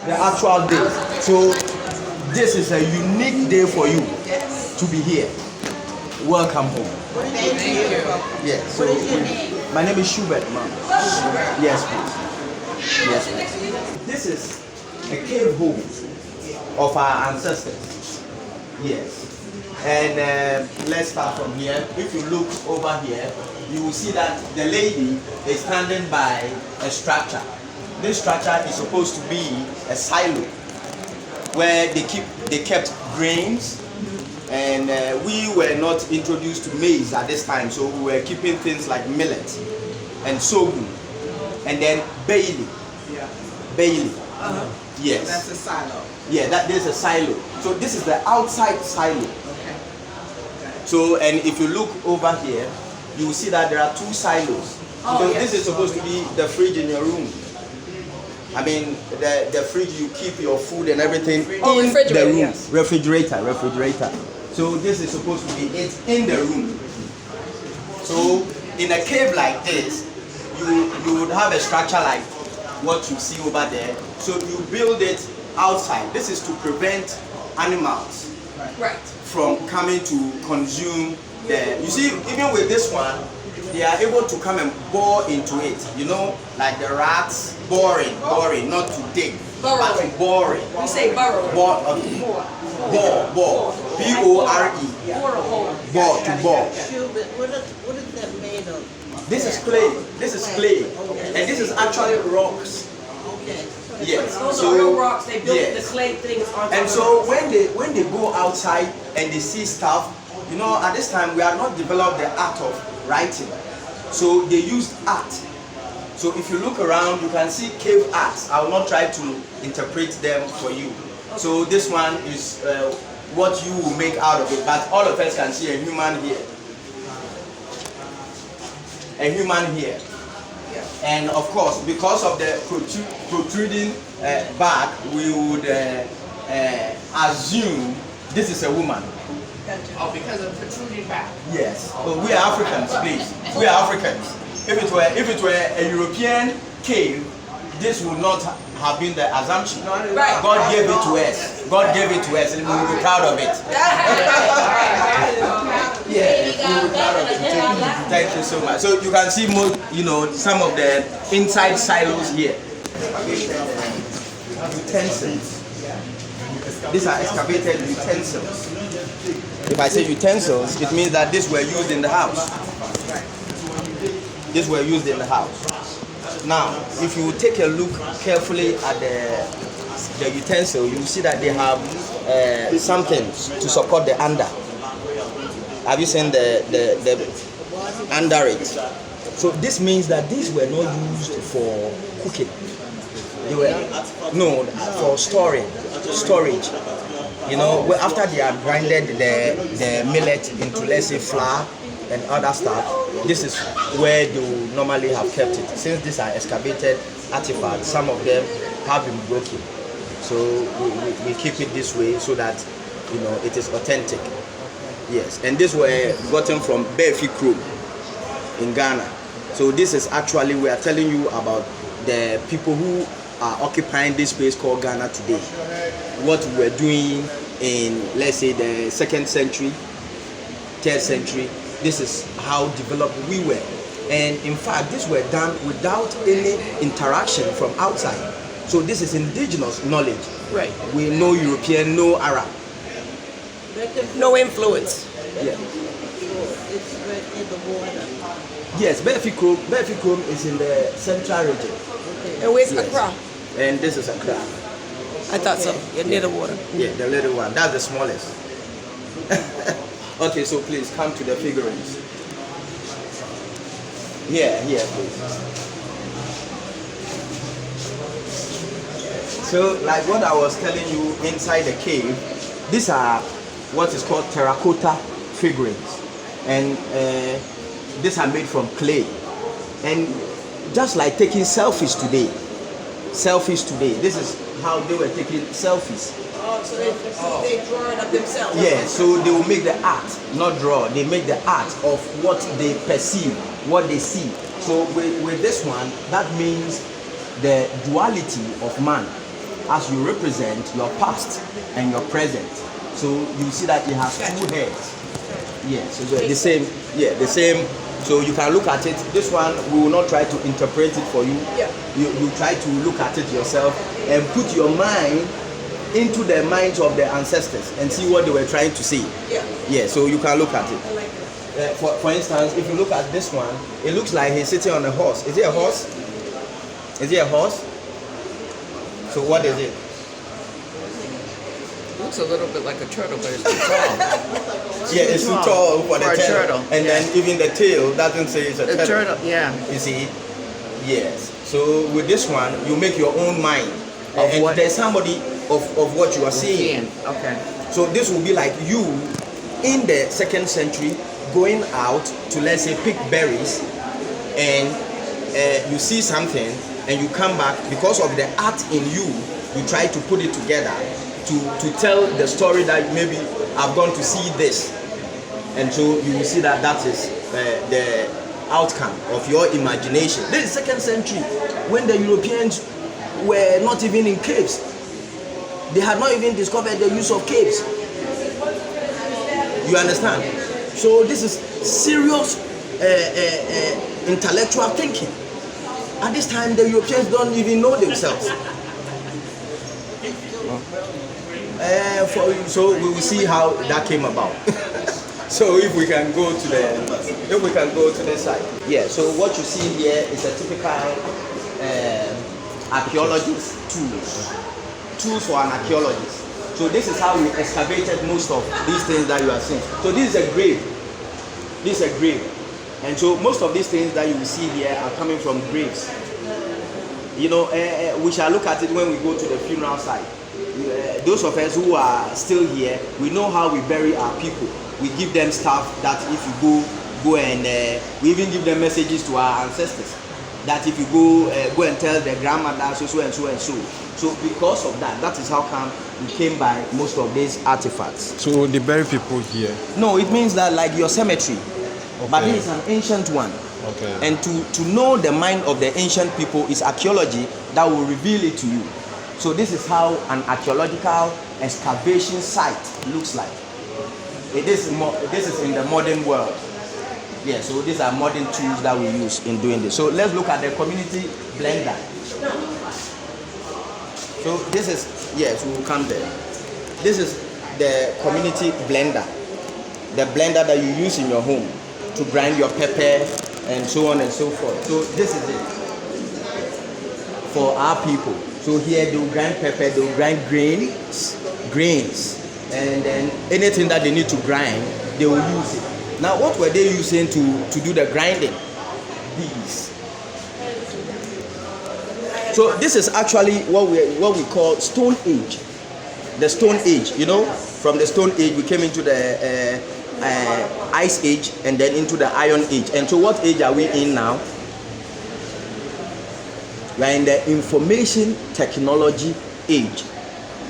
the actual day. So this is a unique day for you to be here. Welcome home. Thank you. Yeah. So my name is Schubert, ma'am. Yes, please. Yes, please. This is a cave home of our ancestors. Yes. And let's start from here. If you look over here, you will see that the lady is standing by a structure. This structure is supposed to be a silo where they kept grains, and we were not introduced to maize at this time, so we were keeping things like millet and sorghum, and then barley. Barley. Yes. That's a silo. Yeah, that is a silo. So this is the outside silo. Okay. So, and if you look over here, you will see that there are two silos. So this is supposed to be the fridge in your room. I mean, the fridge you keep your food and everything in the room. Yes. Refrigerator. So this is supposed to be it in the room. So in a cave like this, you would have a structure like what you see over there. So you build it outside. This is to prevent animals from coming to consume the. You see, even with this one, they are able to come and bore into it. You know, like the rats boring, not to dig, but to boring. We say burrow. Bore, B-O-R-E. Bore, to bore. What is that made of? This is clay. This is clay, and this is actually rocks. Okay. Yes. Those are real rocks. They built yes. the clay things on top And of so when they go outside and they see stuff, you know, at this time we have not developed the art of writing, so they used art. So if you look around, you can see cave arts. I will not try to interpret them for you. So this one is what you will make out of it, but all of us can see a human here. A human here. And of course, because of the protruding back, we would assume this is a woman. Oh, because of protruding back. Yes. But we are Africans, please. We are Africans. If it were a European cave, this would not have been the assumption. Right. God gave it to us. God gave it to us, and we will be proud of it. Yeah, we will be proud of it. Thank you so much. So you can see most, you know, some of the inside silos here. Utensils. These are excavated utensils. If I say utensils, it means that these were used in the house. These were used in the house. Now, if you take a look carefully at the utensil, you will see that they have something to support the under. Have you seen the under it? So this means that these were not used for cooking. They were for storage. You know, after they have grinded the millet into, let's say, flour and other stuff, this is where they will normally have kept it. Since these are excavated artifacts, some of them have been broken. So we keep it this way so that, you know, it is authentic. Yes, and these were gotten from S.K.M in Ghana. So this is actually, we are telling you about the people who are occupying this place called Ghana today. What we were doing in, let's say, the 2nd century, 3rd century. This is how developed we were. And in fact, these were done without any interaction from outside. So this is indigenous knowledge. Right. We no European, no Arab. No influence. Yeah. It's right in the water. Yes, S.K.M is in the central region. Okay. And where's Yes. Accra? And this is Accra. I thought so. Yeah, near the water. Yeah, the little one. That's the smallest. Okay, so please come to the figurines. Here, please. So, like what I was telling you, inside the cave, these are what is called terracotta figurines, and these are made from clay. And just like taking selfies today, this is how they were taking selfies. Oh, so they draw it up themselves. Yeah, so they will make the art, not draw. They make the art of what they perceive, what they see. So with this one, that means the duality of man. as you represent your past and your present. So you see that it has two heads. Yes, so the same. Yeah, the same. So you can look at it. This one, we will not try to interpret it for you. Yeah. You try to look at it yourself and put your mind into the minds of the ancestors and see what they were trying to say. Yeah. Yeah, so you can look at it. I like that. For instance, if you look at this one, it looks like he's sitting on a horse. Is it a horse? Is it a horse? So what is it? It looks a little bit like a turtle, but it's too tall. Yeah, it's too tall for the For a turtle. turtle, And yeah. then even the tail doesn't say it's a The turtle. turtle, yeah. You see? Yes. So with this one, you make your own mind. And what? there's somebody of what you are seeing. Okay. So this will be like you in the 2nd century going out to, let's say, pick berries, and you see something and you come back because of the art in you. You try to put it together to tell the story that maybe I've gone to see this, and so you will see that that is the outcome of your imagination. This is 2nd century when the Europeans were not even in caves. They had not even discovered the use of caves. You understand? So this is serious intellectual thinking. At this time, the Europeans don't even know themselves. So we will see how that came about. So if we can go to the side. Yeah. So what you see here is a typical archaeologist tools for an archaeologist. So this is how we excavated most of these things that you are seeing. So this is a grave. This is a grave. And so most of these things that you will see here are coming from graves. You know, we shall look at it when we go to the funeral site. Those of us who are still here, we know how we bury our people. We give them stuff that if you go and we even give them messages to our ancestors. That if you go and tell the grandmother so and so and so. So because of that, that is how come we came by most of these artifacts. So they bury people here? No, it means that like your cemetery. Okay. But this is an ancient one. Okay. And to know the mind of the ancient people is archaeology that will reveal it to you. So this is how an archaeological excavation site looks like. This is in the modern world. Yeah, so these are modern tools that we use in doing this. So let's look at the community blender. So this is, yes, we will come there. This is the community blender. The blender that you use in your home to grind your pepper and so on and so forth. So this is it for our people. So here they will grind pepper, they will grind grains, and then anything that they need to grind, they will use it. Now, what were they using to do the grinding? These. So this is actually what we call Stone Age. The Stone Age, you know, from the Stone Age we came into the Ice Age and then into the Iron Age. And so what age are we in now? We are in the information technology age.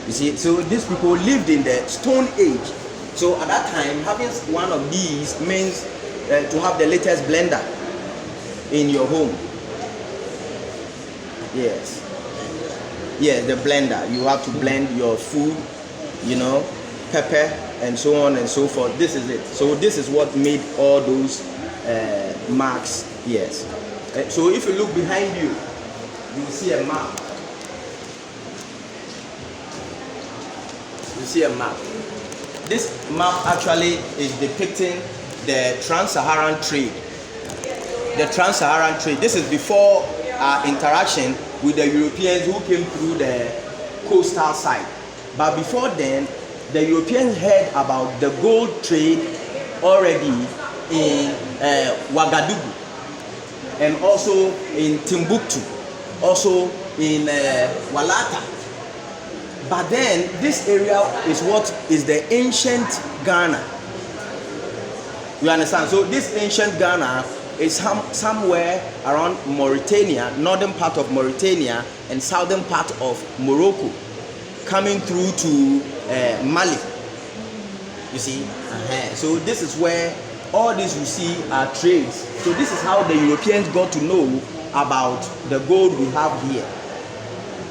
You see, so these people lived in the Stone Age. So at that time, having one of these means to have the latest blender in your home. Yes. Yeah, the blender. You have to blend your food, you know, pepper and so on and so forth. This is it. So this is what made all those marks. Yes. So if you look behind you, you will see a map. You see a map. This map actually is depicting the trans-Saharan trade. The trans-Saharan trade. This is before our interaction with the Europeans who came through the coastal side. But before then, the Europeans heard about the gold trade already in Ouagadougou and also in Timbuktu, also in Walata. But then this area is what is the ancient Ghana. You understand? So this ancient Ghana is somewhere around Mauritania, northern part of Mauritania and southern part of Morocco, coming through to Mali. You see? So this is where all this you see are trades. So this is how the Europeans got to know about the gold we have here.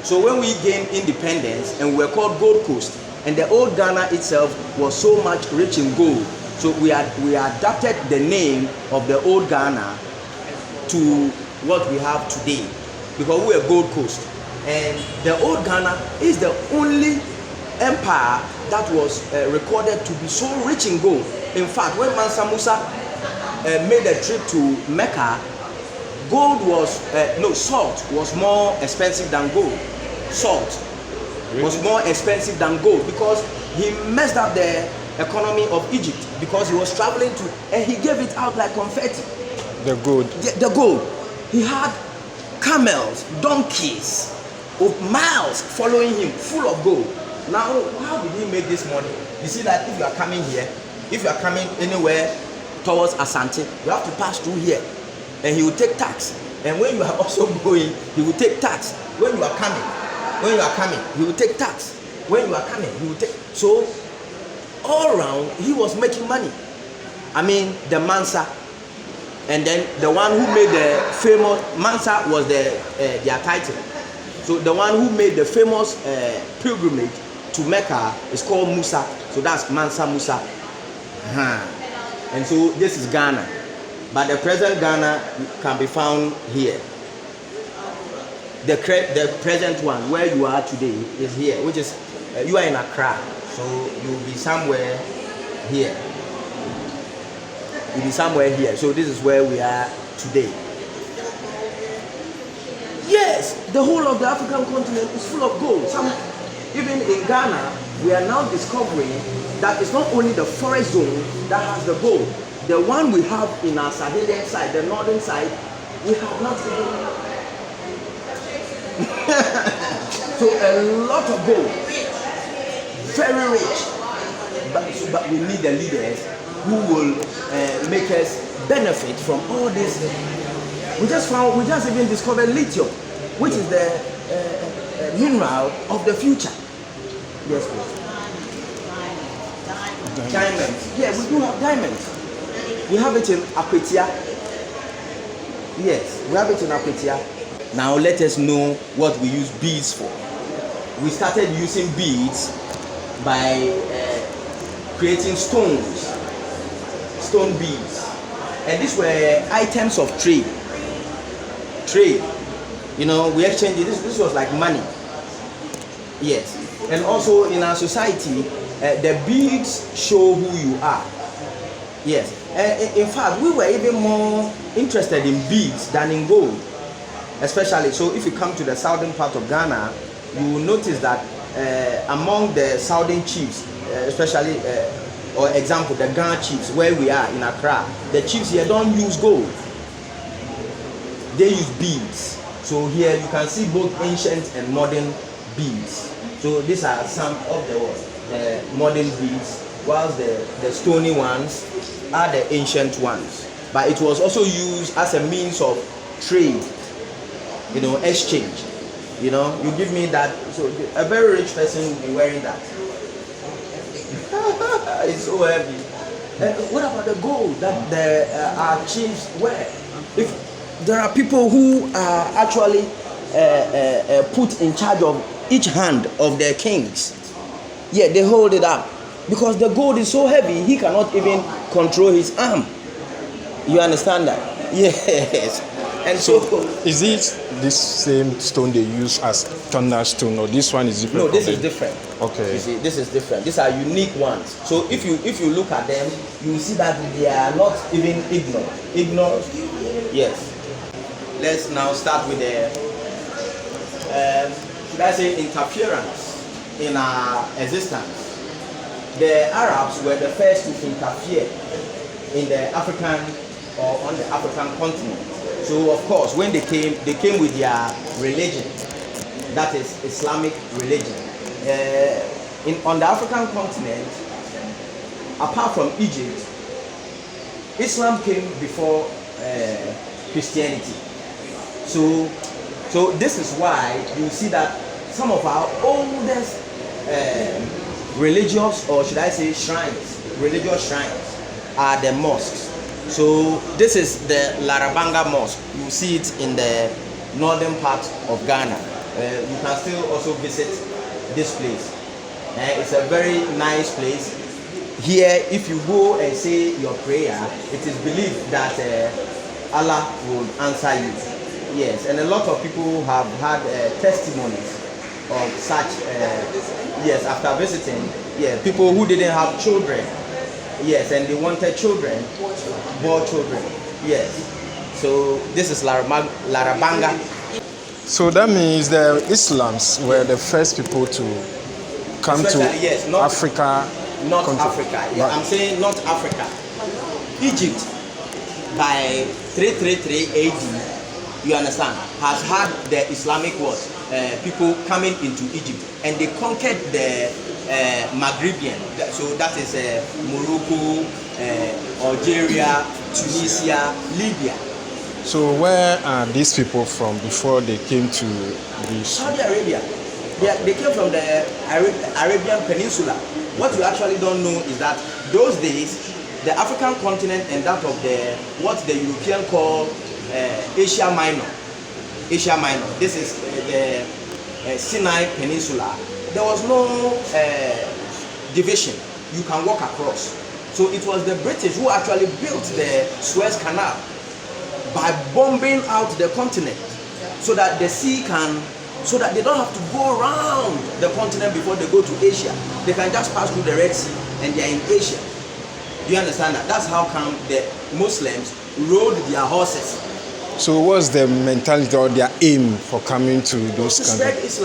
So when we gained independence and we were called Gold Coast, and the old Ghana itself was so much rich in gold, so we adapted the name of the old Ghana to what we have today, because we are Gold Coast. And the old Ghana is the only empire that was recorded to be so rich in gold. In fact, when Mansa Musa made a trip to Mecca, salt was more expensive than gold. Salt was more expensive than gold because he messed up the economy of Egypt, because he was traveling to, and he gave it out like confetti. The gold. The gold. He had camels, donkeys of miles following him, full of gold. Now, how did he make this money? You see that if you are coming here, if you are coming anywhere towards Asante, you have to pass through here, and he will take tax. And when you are also going, he will take tax. When you are coming, he will take tax. When you are coming, he will take. So all around, he was making money. I mean, the Mansa, and then the one who made the famous Mansa was their title. So the one who made the famous pilgrimage to Mecca is called Musa. So that's Mansa Musa. And so this is Ghana, but the present Ghana can be found here. The present one where you are today is here, which is you are in Accra, so you'll be somewhere here. You'll be somewhere here. So this is where we are today. Yes, the whole of the African continent is full of gold. Even in Ghana, we are now discovering that it's not only the forest zone that has the gold. The one we have in our Sahelian side, the northern side, we have not even. So a lot of gold, very rich. But we need the leaders who will make us benefit from all this. We just even discovered lithium, which is the mineral of the future. Yes, please. Diamonds. Yeah, we do have diamonds. We have it in Akwetia. Yes, we have it in Akwetia. Now let us know what we use beads for. We started using beads by creating stone beads, and these were items of trade. You know, we exchanged it. This was like money. Yes, and also in our society, the beads show who you are. Yes, in fact, we were even more interested in beads than in gold, especially. So if you come to the southern part of Ghana, you will notice that among the southern chiefs, especially, or example, the Ghana chiefs, where we are in Accra, the chiefs here don't use gold. They use beads. So here you can see both ancient and modern beads. So these are some of the modern beads, whilst the stony ones are the ancient ones. But it was also used as a means of trade, you know, exchange. You know, you give me that, so a very rich person will be wearing that. It's so heavy. What about the gold that our chiefs wear? If there are people who are actually put in charge of each hand of their kings, yeah, they hold it up because the gold is so heavy he cannot even control his arm. You understand that? Yes. And so is it this same stone they use as thunderstone, or this one is different? No, this is different. Okay. You see, this is different. These are unique ones. So if you look at them, you will see that they are not even ignored. Yes. Let's now start with the should I say interference in our existence. The Arabs were the first to interfere in the African or on the African continent. So of course, when they came with their religion, that is Islamic religion. On the African continent, apart from Egypt, Islam came before Christianity. So this is why you see that some of our oldest religious, or should I say religious shrines, are the mosques. So this is the Larabanga Mosque. You see it in the northern part of Ghana. you can still also visit this place. It's a very nice place. Here, if you go and say your prayer, it is believed that Allah will answer you. Yes, and a lot of people have had testimonies of such. Yes, after visiting, people who didn't have children. Yes, and they wanted children, more children. Yes. So this is Larabanga. So that means the Islams were the first people to come to Yes, not Africa. Not country. Africa. Yeah, Right. I'm saying not Africa. Egypt, by 333 AD, you understand, has had the Islamic world, people coming into Egypt, and they conquered the Maghrebian. So that is Morocco, Algeria, Tunisia, Libya. So where are these people from before they came to this? Saudi Arabia. They came from the Arabian Peninsula. What you actually don't know is that those days, the African continent and that of what the European call Asia Minor. Asia Minor. This is the Sinai Peninsula. There was no division. You can walk across. So it was the British who actually built the Suez Canal by bombing out the continent, so that the sea so that they don't have to go around the continent before they go to Asia. They can just pass through the Red Sea and they are in Asia. Do you understand that? That's how come the Muslims rode their horses. So what's the mentality or their aim for coming to those To countries?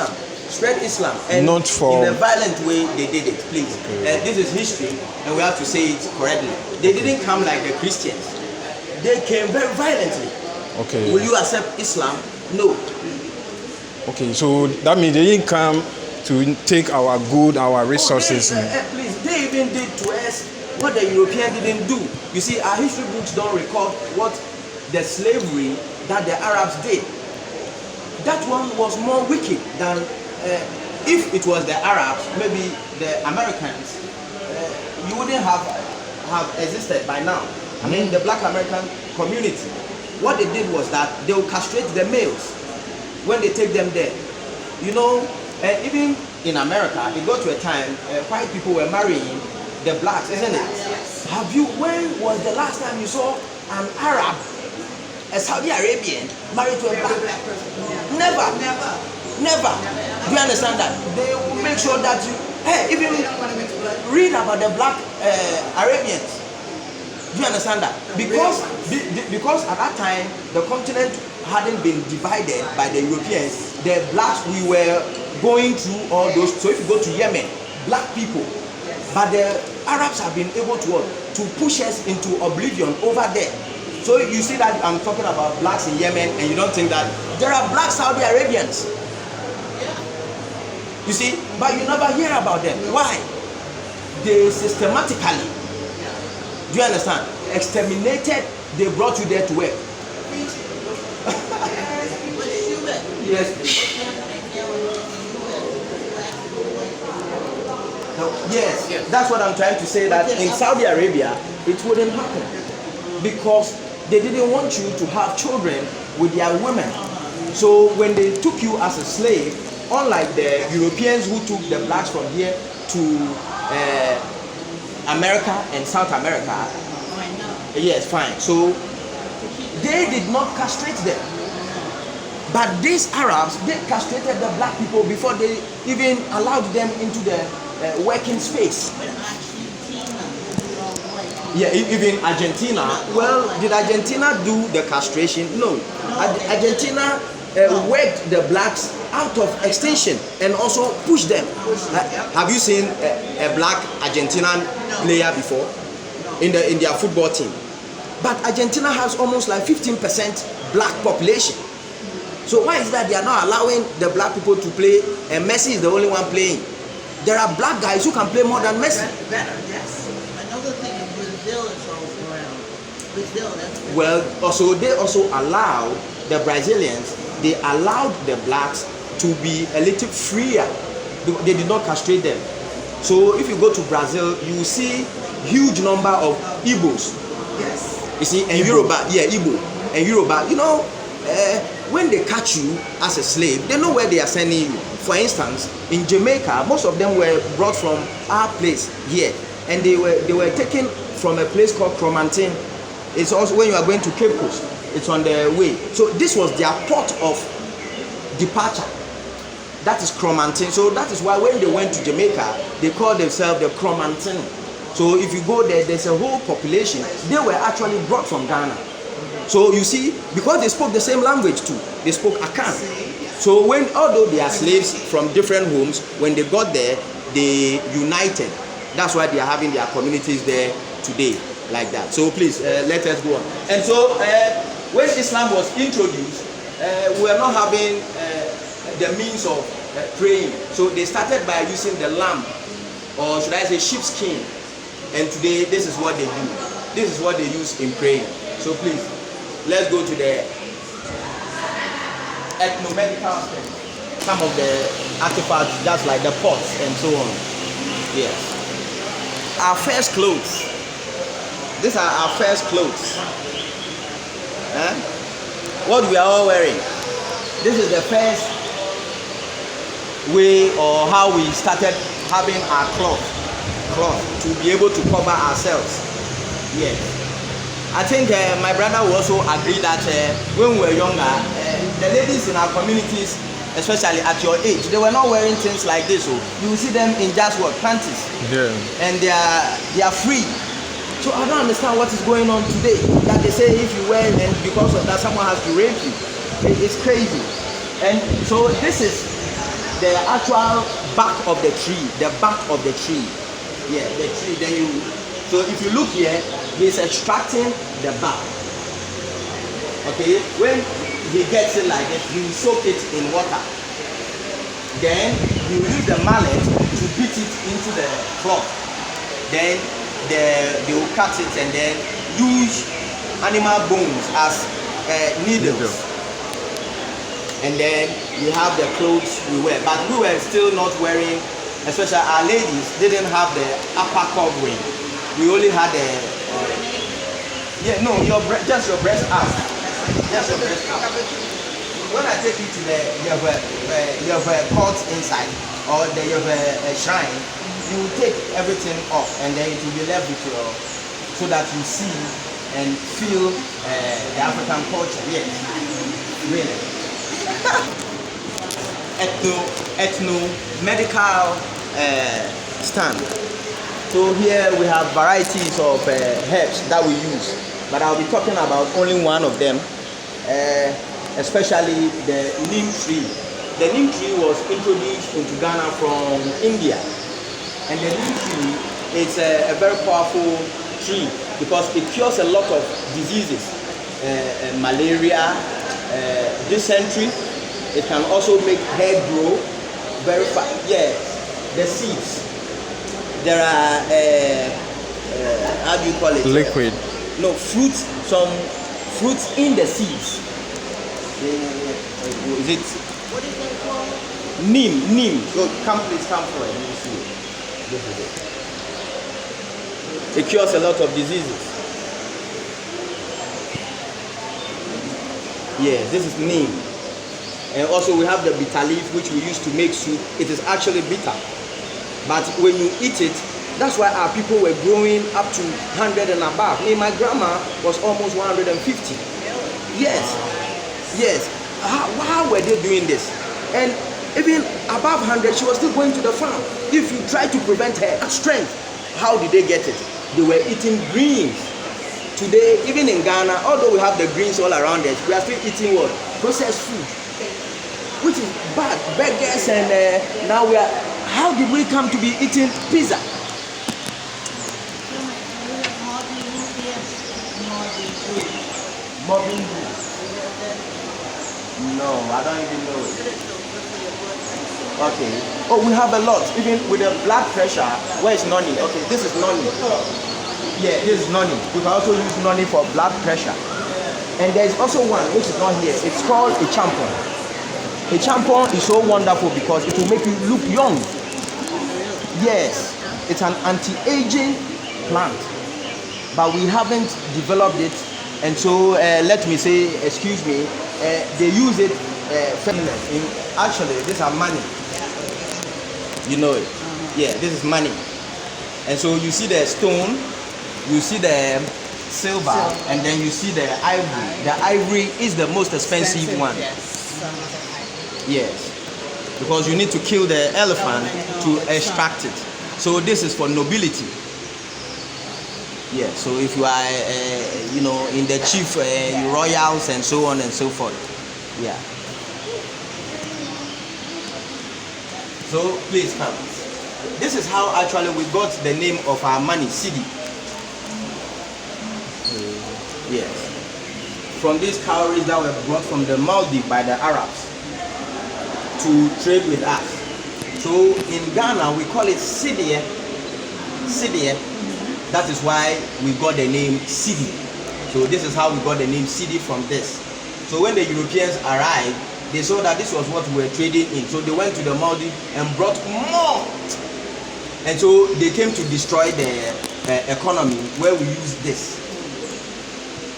spread Islam, and Not for- in a violent way they did it. Please, this is history, and we have to say it correctly. They didn't come like the Christians. They came very violently. Okay. Will you accept Islam? No. Okay, so that means they didn't come to take our good, our resources. Please, they even did to us what the European didn't do. You see, our history books don't record what the slavery that the Arabs did. That one was more wicked than if it was the Arabs, maybe the Americans, you wouldn't have existed by now. I mean, the Black American community, what they did was that they would castrate the males when they take them there. You know, even in America, it got to a time white people were marrying the blacks, isn't it? When was the last time you saw an Arab, a Saudi Arabian, married to a black? Never. Do you understand that? They will make sure that you, even read about the black Arabians. Do you understand that? Because at that time the continent hadn't been divided by the Europeans, the blacks, we were going through all those. So if you go to Yemen, black people, but the Arabs have been able to push us into oblivion over there. So you see that I'm talking about blacks in Yemen, and you don't think that there are black Saudi Arabians. You see, but you never hear about them. Why? They systematically, do you understand, exterminated, they brought you there to work. Yes. Yes, that's what I'm trying to say, that in Saudi Arabia, it wouldn't happen. Because they didn't want you to have children with their women. So when they took you as a slave, unlike the Europeans who took the blacks from here to America and South America, yes, fine. So they did not castrate them. But these Arabs, they castrated the black people before they even allowed them into the working space. Yeah, even Argentina. Well, did Argentina do the castration? No. Argentina worked the blacks out of extinction and also pushed them. Have you seen a black Argentinian player before in their football team? But Argentina has almost like 15% black population. So why is that they are not allowing the black people to play, and Messi is the only one playing? There are black guys who can play more than Messi. Better, yes. Another thing is Brazil is all around. Brazil, that's Well, also they also allow the Brazilians, they allowed the blacks to be a little freer. They did not castrate them. So if you go to Brazil, you will see huge number of Igbos. yes. You see, and Yoruba, Igbo and Yoruba. You know, when they catch you as a slave, they know where they are sending you. For instance, in Jamaica, most of them were brought from our place here, and they were taken from a place called Cromantin. It's also when you are going to Cape Coast, it's on the way. So this was their port of departure. That is Cromantin. So that is why when they went to Jamaica, they called themselves the Cromantin. So if you go there, there's a whole population. They were actually brought from Ghana. So you see, because they spoke the same language too, they spoke Akan. So although they are slaves from different homes, when they got there, they united. That's why they are having their communities there today, like that. So please, let us go on. And so when Islam was introduced, we were not having the means of praying. So they started by using the lamb, or should I say sheepskin. And today, this is what they do. This is what they use in praying. So please, let's go to the ethnomedical thing. Some of the artifacts, just like the pots and so on. Yes. Our first clothes. These are our first clothes. What we are all wearing. This is the first way or how we started having our cloth to be able to cover ourselves. Yes. I think my brother will also agree that when we were younger, the ladies in our communities, especially at your age, they were not wearing things like this. So you will see them in just what, panties. Yeah. And they are free. So I don't understand what is going on today. That they say if you wear and because of that someone has to rape you. It's crazy. And so this is the actual back of the tree. The back of the tree. Yeah, the tree. Then you. So if you look here, he's extracting the bark. Okay, when he gets it like this, he will soak it in water. Then he will use the mallet to beat it into the cloth. Then they will cut it and then use animal bones as needles. And then we have the clothes we wear. But we were still not wearing, especially our ladies didn't have the upper covering. We only had a just your breast up. Just your breast up. When I take you to you have a court inside, or you have a shrine, you take everything off, and then it will be left with your, so that you see and feel the African culture. Yes, really. Ethno-medical stand. So here we have varieties of herbs that we use, but I'll be talking about only one of them, especially the neem tree. The neem tree was introduced into Ghana from India, and the neem tree is a very powerful tree because it cures a lot of diseases, malaria, dysentery. It can also make hair grow very fast. Yeah, the seeds. There are how do you call it? Liquid. No, fruits. Some fruits in the seeds. Is it? What is that called? Neem. So please come for it. Let me see. This is it. It cures a lot of diseases. Yeah, this is neem. And also we have the bitter leaf, which we use to make soup. It is actually bitter. But when you eat it, that's why our people were growing up to 100 and above. My grandma was almost 150. Yes. How were they doing this? And even above 100, she was still going to the farm. If you try to prevent her strength, how did they get it? They were eating greens. Today, even in Ghana, although we have the greens all around us, we are still eating what? Processed food, which is bad. Burgers, and now we are. How did we come to be eating pizza? Mobbing you? No, I don't even know it. Okay. Oh, we have a lot. Even with the blood pressure, where is noni? Okay, this is noni. Yeah, this is noni. You can also use noni for blood pressure. And there is also one which is not here. It's called a champon. A champon is so wonderful because it will make you look young. Yes, it's an anti-aging plant, but we haven't developed it. And so let me say, excuse me, they use it feminine. Actually, these are money. You know it. Yeah, this is money. And so you see the stone, you see the silver, and then you see the ivory. The ivory is the most expensive one. Yes, because you need to kill the elephant to extract it. So this is for nobility. Yeah, so if you are, in the chief royals and so on and so forth. Yeah. So please come. This is how actually we got the name of our money, cedi. Yes. From these cowries that were brought from the Maldives by the Arabs to trade with us. So in Ghana we call it cedi. Cedi. That is why we got the name cedi. So this is how we got the name cedi from this. So when the Europeans arrived, they saw that this was what we were trading in. So they went to the Maldives and brought more. And so they came to destroy the economy where we use this.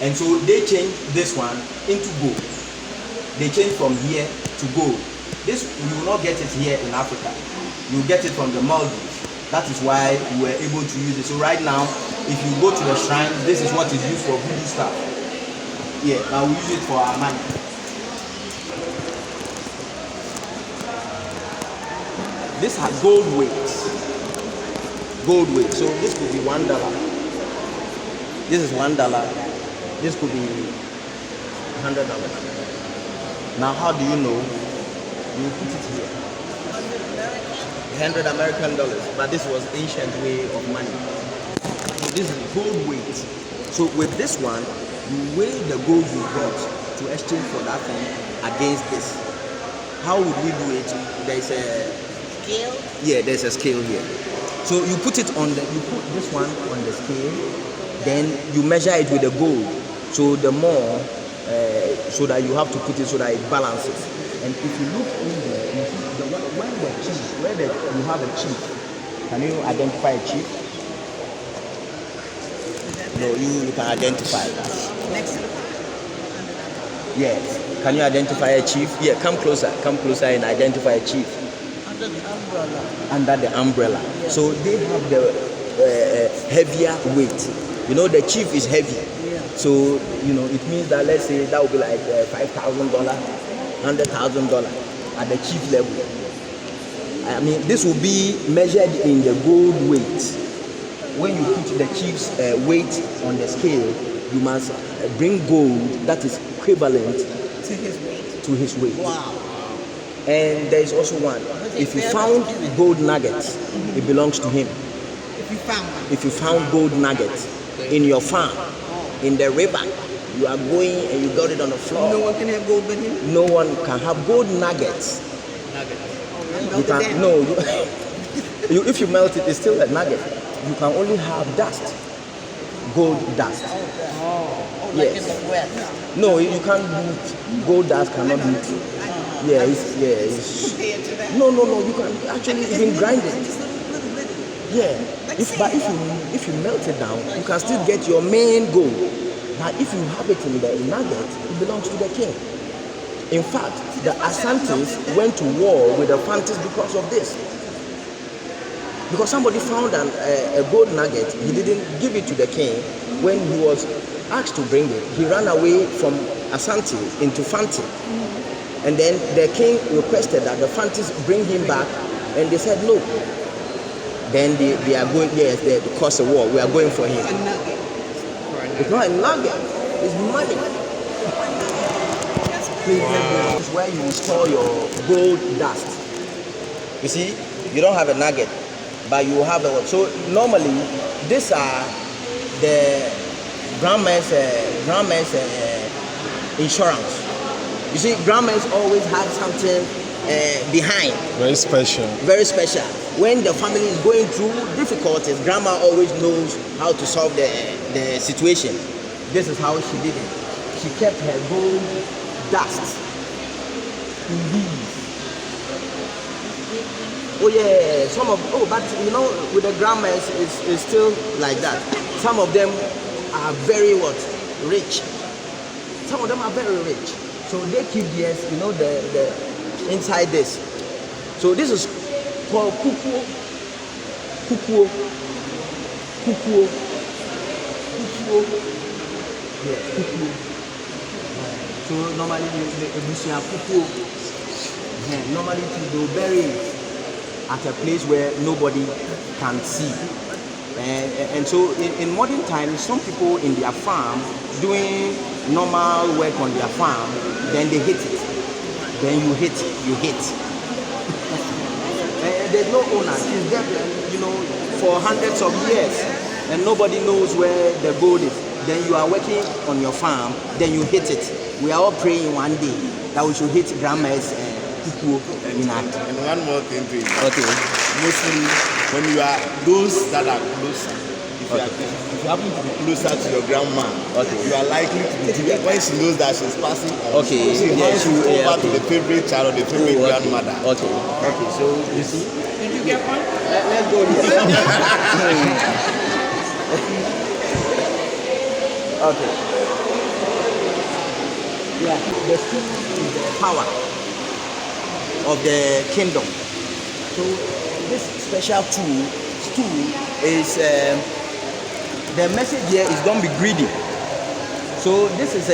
And so they changed this one into gold. They changed from here to gold. This, you will not get it here in Africa. You get it from the Maldives. That is why we were able to use it. So right now, if you go to the shrine, this is what is used for voodoo stuff. Yeah, now we use it for our money. This has gold weights. Gold weight. So this could be $1. This is $1. This could be $100. Now, how do you know? You put it here. 100 American dollars. But this was ancient way of money. So this is gold weight. So with this one, you weigh the gold you got to exchange for that thing against this. How would we do it? There's a Scale? Yeah, there's a scale here. So you put it on you put this one on the scale, then you measure it with the gold. So the more, so that you have to put it so that it balances. And if you look in there, you see where you have a chief. Can you identify a chief? No, you can identify that. Next to the Yes. Can you identify a chief? Yeah, come closer and identify a chief. under the umbrella. Under the umbrella. So they have the heavier weight. You know, the chief is heavy. Yeah. So, it means that, let's say, that would be like $5,000, $100,000 at the chief level. I mean, this will be measured in the gold weight. When you put the chief's weight on the scale, you must bring gold that is equivalent To his weight. to his weight. Wow. And there is also one. If you found gold nuggets, it belongs to him. If you found one. If you found gold nuggets in your farm, in the river, you are going and you got it on the floor. No one can have gold but him. No one can have gold nuggets. You can no. If you melt it, it's still a nugget. You can only have dust, gold dust. Oh, Yes. like in the West. No, you can't do gold dust. Cannot do it. Yeah, it's Compared to that. no. You can actually even grind it. Just little bitty. Yeah, if you melt it down, you can still get your main gold. But if you have it in the nugget, it belongs to the king. In fact, the Asantes went to war with the Fantis because of this. Because somebody found a gold nugget, he didn't give it to the king. When he was asked to bring it, he ran away from Asante into Fanti. And then the king requested that the Fantis bring him back, and they said no. Then they are going, yes, they cause a war. We are going for him. A nugget. It's not a nugget, it's money. This is where you store your gold dust. You see, you don't have a nugget, but you have a. So normally, these are the grandma's insurance. You see, grandmas always have something behind. Very special. Very special. When the family is going through difficulties, grandma always knows how to solve the situation. This is how she did it. She kept her gold dust in these. Oh yeah, but with the grandmas it's still like that. Some of them are very rich. Some of them are very rich. So they keep theirs, the inside this. So this is called kukuo. Kukuo. Kukuo. Kukuo. Yes, kukuo. So normally the bushia kukuo. Normally they will bury it at a place where nobody can see. And so in modern times, some people in their farm doing normal work on their farm, then they hit it. Then you hit. There's no owner. It's there, for hundreds of years, and nobody knows where the gold is. Then you are working on your farm, then you hit it. We are all praying one day that we should hit grandma's kukuo in act. And one more thing, please. Okay. Mostly when you are those that are closer, if you happen to be closer to your grandma, you are likely to be when she knows that she's passing on. Okay. She hands it over to the favorite child or the favorite grandmother. Okay. So you see. Did you get one? Let's go here. Okay. Yeah. The stool is the power of the kingdom. So this special stool is the message here is don't be greedy. So this is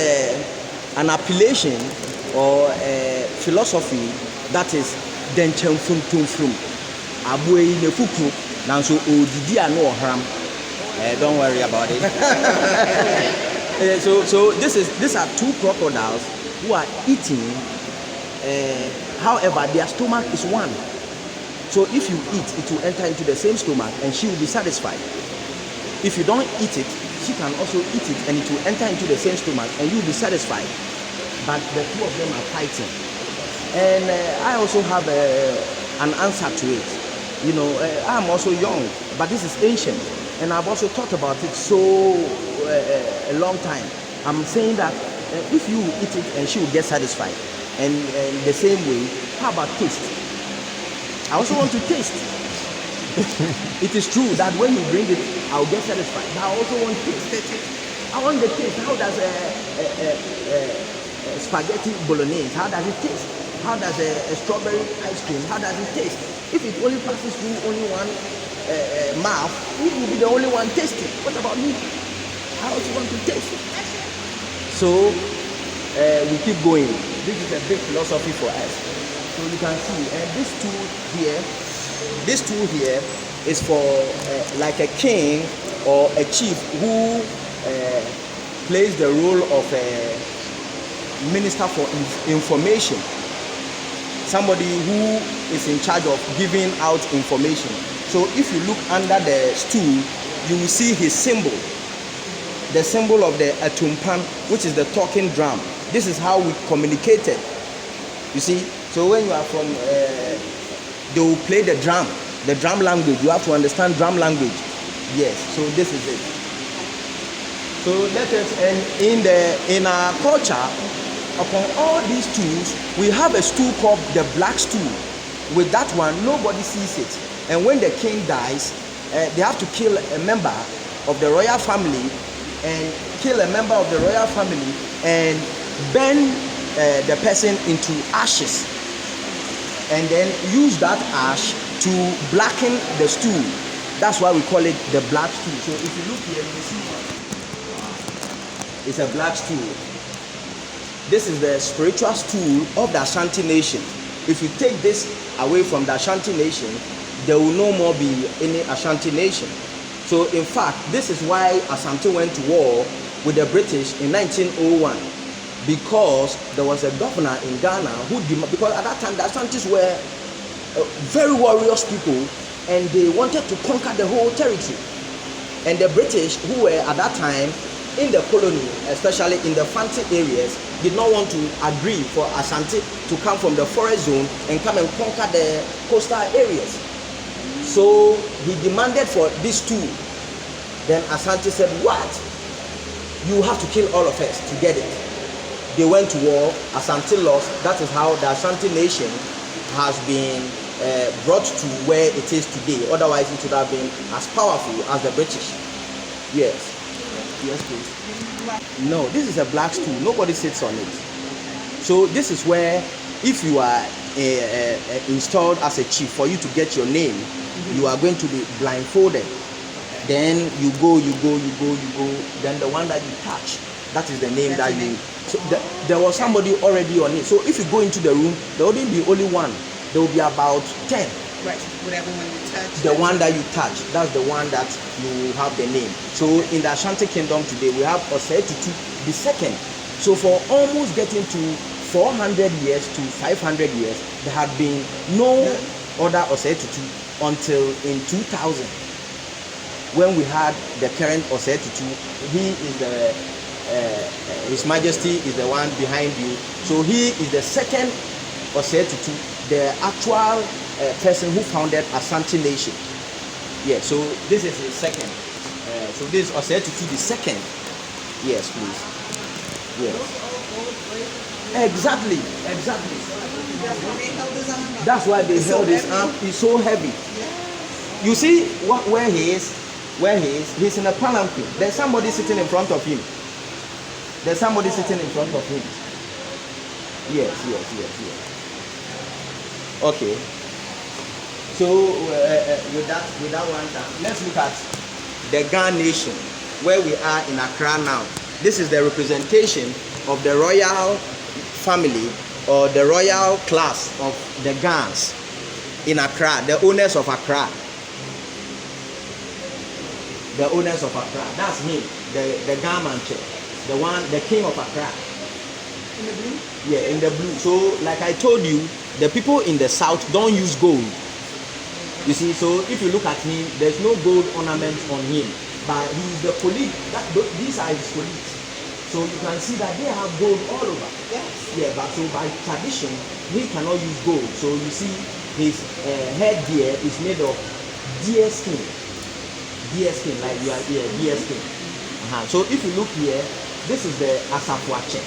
an appellation or a philosophy that is denchen frum aboy ne fuku nanso odidi ano ohram. Don't worry about it. So these are two crocodiles who are eating. However, their stomach is one. So if you eat, it will enter into the same stomach and she will be satisfied. If you don't eat it, she can also eat it and it will enter into the same stomach and you will be satisfied. But the two of them are fighting. And I also have an answer to it. I'm also young, but this is ancient. And I've also thought about it so a long time. I'm saying that if you eat it and she will get satisfied. And the same way, how about taste? I also want to taste. It is true that when you bring it, I'll get satisfied. But I also want taste. I want the taste. How does spaghetti bolognese, how does it taste? How does a strawberry ice cream, how does it taste? If it only passes through only one mouth, we will be the only one tasting. What about me? I also want to taste it. So we keep going. This is a big philosophy for us. So you can see, and this tool here is for like a king or a chief who plays the role of a minister for information. Somebody who is in charge of giving out information. So if you look under the stool, you will see his symbol. The symbol of the atumpan, which is the talking drum. This is how we communicated. You see, so when you are from, they will play the drum language. You have to understand drum language. Yes, so this is it. So let us, and in our culture, upon all these stools, we have a stool called the black stool. With that one, nobody sees it. And when the king dies, they have to kill a member of the royal family and kill a member of the royal family and burn the person into ashes. And then use that ash to blacken the stool. That's why we call it the black stool. So if you look here, you see it's a black stool. This is the spiritual stool of the Ashanti nation. If you take this away from the Ashanti nation, there will no more be any Ashanti nation. So in fact, this is why Asante went to war with the British in 1901, because there was a governor in Ghana who because at that time the Asantes were very warriors people and they wanted to conquer the whole territory. And the British, who were at that time in the colony, especially in the Fanti areas, did not want to agree for Asante to come from the forest zone and come and conquer the coastal areas. So he demanded for these two. Then Asante said, what? You have to kill all of us to get it. They went to war, Asante lost. That is how the Asante nation has been brought to where it is today. Otherwise it would have been as powerful as the British. Yes. Yes, please. No, this is a black stool. Nobody sits on it. So this is where, if you are installed as a chief, for you to get your name, you are going to be blindfolded. Then you go. Then the one that you touch, that is the name that you. So there was somebody already on it. So if you go into the room, there wouldn't be only one. There will be about 10. Right. Whatever one you touch. The one that you touch, that's the one that you have the name. So in the Ashanti Kingdom today, we have Osetutu the second. So for almost getting to 400 years to 500 years, there had been no other Osetutu until in 2000, when we had the current Osetutu. He is the His Majesty is the one behind you. So he is the second Osetutu, the actual person who founded Ashanti Nation. Yeah, so this is his second. So this is Osetutu the second. Yes, please. Yes. Exactly. That's why they held his arm. He's so heavy. You see where he is? He's in a palanquin. There's somebody sitting in front of him. Yes. Okay. So with that one down, let's look at the Ghana nation, where we are in Accra now. This is the representation of the royal family or the royal class of the Ghans in Accra, the owners of Accra. That's him, the Gamanche, the king of Accra. In the blue? Yeah, in the blue. So like I told you, the people in the south don't use gold. You see, so if you look at him, there's no gold ornament on him, but he's the colleague. These are his colleagues. So you can see that they have gold all over. Yes. Yeah, but so by tradition, he cannot use gold. So you see, his headgear is made of deer skin. Like you are here, deer skin. So if you look here, this is the Asafwache.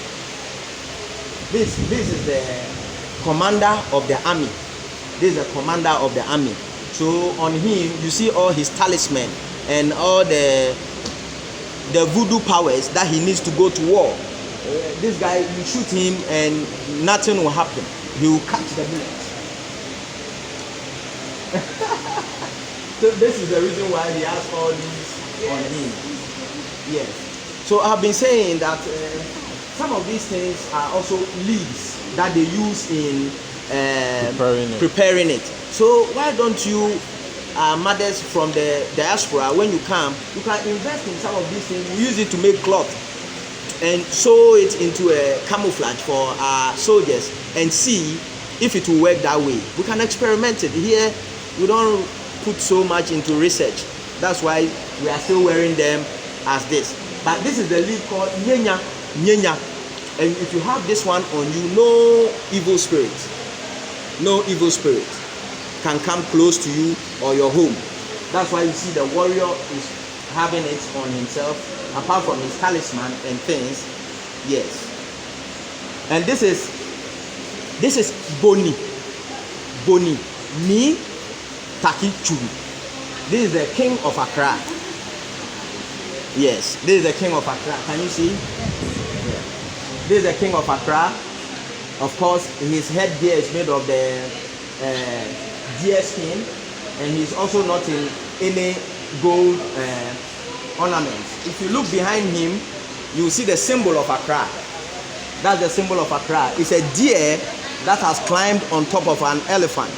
This is the commander of the army. So on him, you see all his talisman and all the voodoo powers that he needs to go to war. This guy, you shoot him and nothing will happen. He will catch the bullet. So this is the reason why he has all these on him. Yes. So I've been saying that some of these things are also leaves that they use in preparing it. So why don't you, mothers from the diaspora, when you come, you can invest in some of these things. We use it to make cloth and sew it into a camouflage for our soldiers and see if it will work that way. We can experiment it. Here, we don't put so much into research. That's why we are still wearing them as this. But this is the leaf called Nyenya. And if you have this one on you, no evil spirit can come close to you or your home. That's why you see the warrior is having it on himself, apart from his talisman and things. Yes. And this is Boni Ni Taki Churu. This is the king of Accra. Yes, this is the king of Accra. Can you see? Yeah. This is the king of Accra. Of course, his headgear is made of the deer skin, and he's also not in any gold ornaments. If you look behind him, you see the symbol of Accra. That's the symbol of Accra. It's a deer that has climbed on top of an elephant.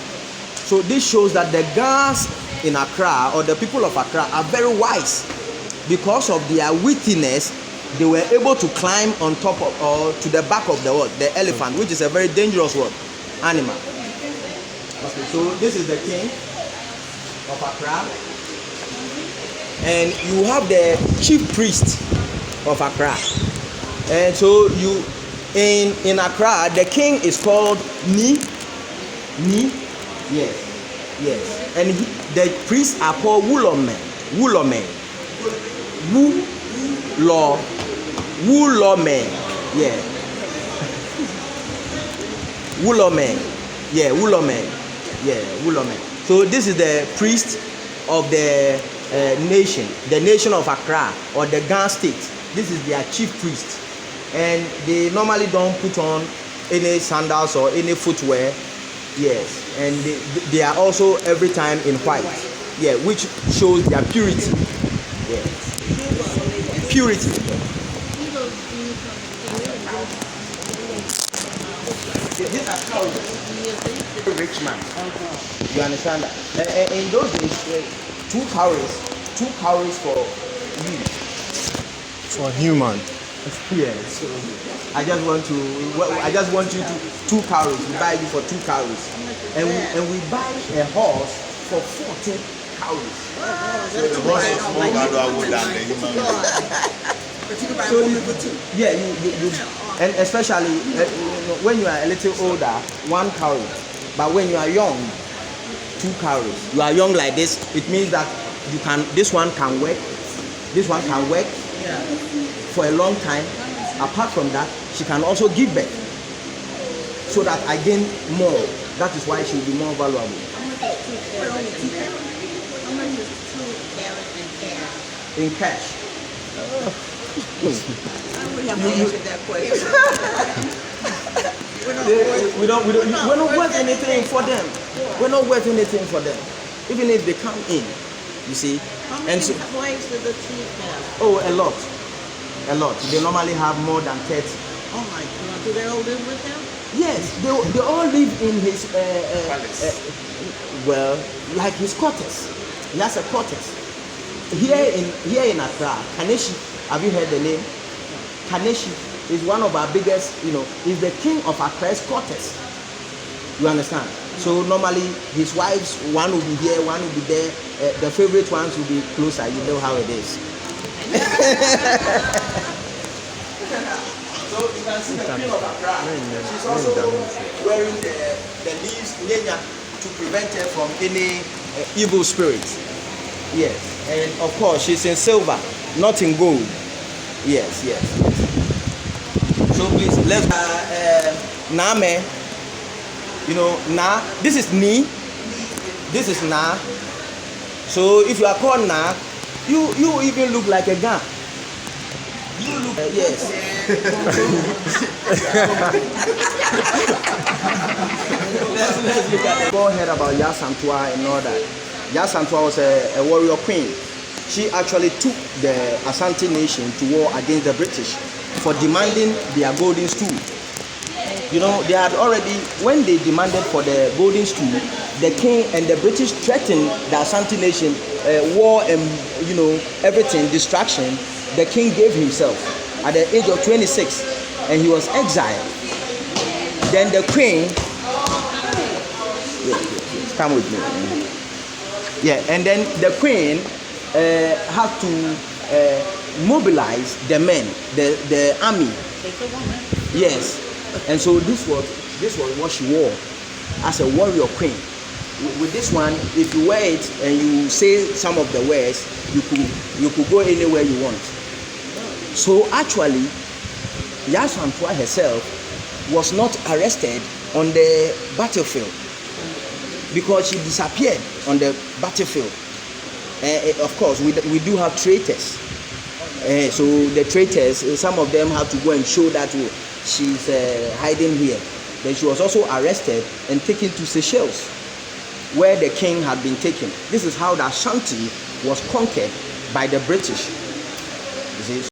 So this shows that the Ghans in Accra, or the people of Accra, are very wise. Because of their wittiness, they were able to climb on top of, or to the back of the elephant, which is a very dangerous animal. Okay, so this is the king of Accra, and you have the chief priest of Accra. And so you in Accra, the king is called Ni, yes, and the priests are called Wulome, yeah. Wulome. So this is the priest of the nation of Accra, or the Ghana state. This is their chief priest, and they normally don't put on any sandals or any footwear. Yes, and they are also every time in white. Yeah, which shows their purity. Yeah. Purity. These are cowries. Rich man. You understand that? In those days, two cowries for you. For human. Yes. I just want you to 2 cowries. We buy you for 2 cowries, and we buy a horse for 14 cowries. So the horse is more valuable than the human being. So yeah, you and especially when you are a little older, 1 cowrie. But when you are young, 2 cowries. You are young like this, it means that you can. This one can work. This one can work for a long time. Apart from that, she can also give birth, so that I gain more. That is why she will be more valuable. How much is 2 carrots in cash? In cash. I would have answered that question. We're not worth anything for them. We're not worth anything for them, even if they come in. You see, How many and so wives do the chief have? oh, a lot. They normally have more than 30. Oh my God! Do they all live with him? Yes, they all live in his well, like his quarters. He has a quarters here in Accra. Kaneshi, have you heard the name? Kaneshi is one of our biggest. Is the king of Accra's quarters. You understand? So normally his wives, one will be here, one will be there. The favorite ones will be closer. You know how it is. So you can see the queen of Accra. She's also wearing the leaves nyenya to prevent her from any evil spirits. Yes, and of course she's in silver, not in gold. Yes. So please let's Name. Na. This is Ni. This is Na. So if you are called Na, you even look like a gun. You look yes. let's look at it. Go ahead about Yasantua and all that. Yasantua was a warrior queen. She actually took the Asante nation to war against the British for demanding their golden stool. They had already, when they demanded for the golden stool, the king and the British threatened the Asante nation, war and everything, distraction. The king gave himself at the age of 26, and he was exiled. Then the queen, come with me. Yeah, and then the queen had to mobilize the men, the army. Yes. And so this was what she wore as a warrior queen. With this one, if you wear it and you say some of the words, you could go anywhere you want. So actually, Yasantua herself was not arrested on the battlefield because she disappeared on the battlefield. Of course, we do have traitors. So the traitors, some of them have to go and show that she's hiding here. Then she was also arrested and taken to Seychelles, where the king had been taken. This is how the Ashanti was conquered by the British. You see?